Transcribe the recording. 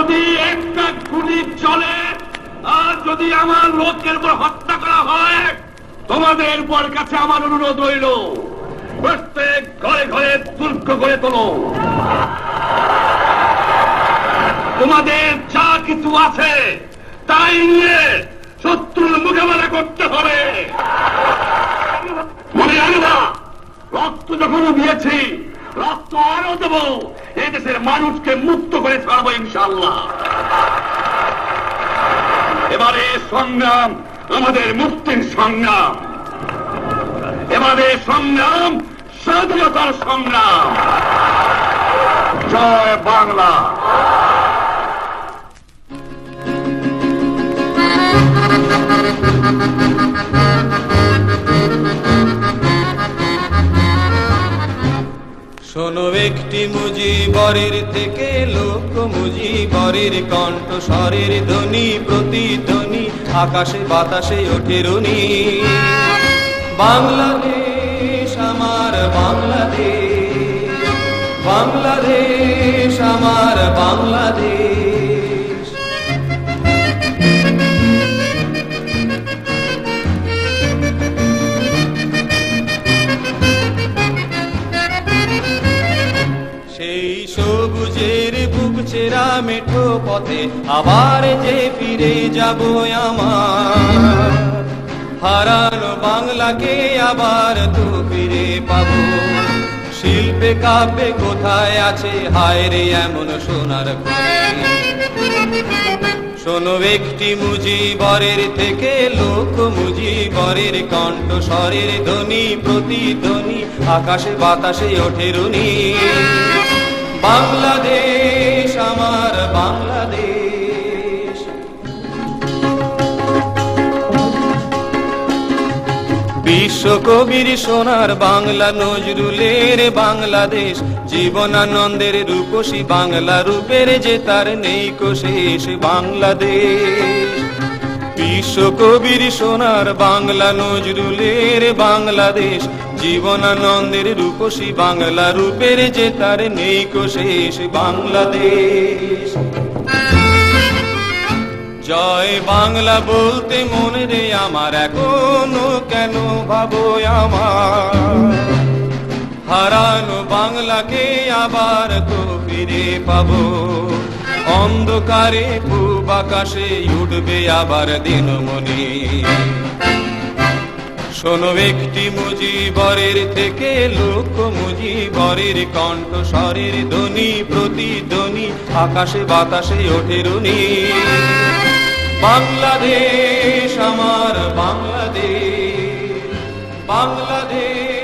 যদি একটা গুলি চলে আর যদি আমার লোকের উপর হত্যা করা হয়, তোমাদের উপর কাছে আমার অনুরোধ রইল, প্রত্যেক ঘরে ঘরে দুর্গ গড়ে তোলো। তোমাদের যা কিছু আছে তাই নিয়ে শত্রুর মোকাবেলা করতে হবে। মনে রাখবা, রক্ত যখন দিয়েছি, রক্ত আরো দেব। এই দেশের মানুষকে মুক্ত করে ছাড়বো ইনশাআল্লাহ। এবারে সংগ্রাম আমাদের মুক্তির সংগ্রাম, এবারে সংগ্রাম স্বাধীনতার সংগ্রাম। জয় বাংলা। শোনো একটি মুজিবরের থেকে লোক মুজিবরের কণ্ঠ স্বরের ধ্বনি প্রতিধ্বনি আকাশে বাতাসে ওঠে রুনি। বাংলাদেশ আমার বাংলাদেশ, বাংলাদেশ আমার বাংলাদেশ। সেই সবুজের বুক চেরা মেঠো পথে আবার যে ফিরে যাব আমার, হারানো বাংলাকে আবার তো ফিরে পাবো। শিল্পে কাব্যে কোথায় আছে হায় রে এমন সোনার খনি। শোনো একটি মুজিবরের থেকে লোক মুজিবরের কণ্ঠ স্বরের ধ্বনি প্রতিধ্বনি আকাশে বাতাসে ওঠে রুনি। বাংলাদেশ আমার বাংলাদেশ। বিশ্বকবির সোনার বাংলা নজরুলের বাংলাদেশ, জীবনানন্দের রূপসী বাংলা রূপের যে তার নেই শেষ বাংলাদেশ। বিশ্বকবির সোনার বাংলা নজরুলের বাংলাদেশ, জীবনানন্দের রূপসী বাংলা রূপের যে তার নেই শেষ বাংলাদেশ। জয় বাংলা বলতে মনে রে আমার এখনো কেন ভাবো আমার, হারানো বাংলাকে আবার তো ফিরে পাবো। অন্ধকারে পূব আকাশে উঠবে আবার দিনমণি। শোনো একটি মুজিবরের থেকে লোক মুজিবরের কণ্ঠ স্বরের ধ্বনি প্রতিধ্বনি আকাশে বাতাসে ওঠে রুনি। বাংলাদেশ আমার বাংলাদেশ, বাংলাদেশ।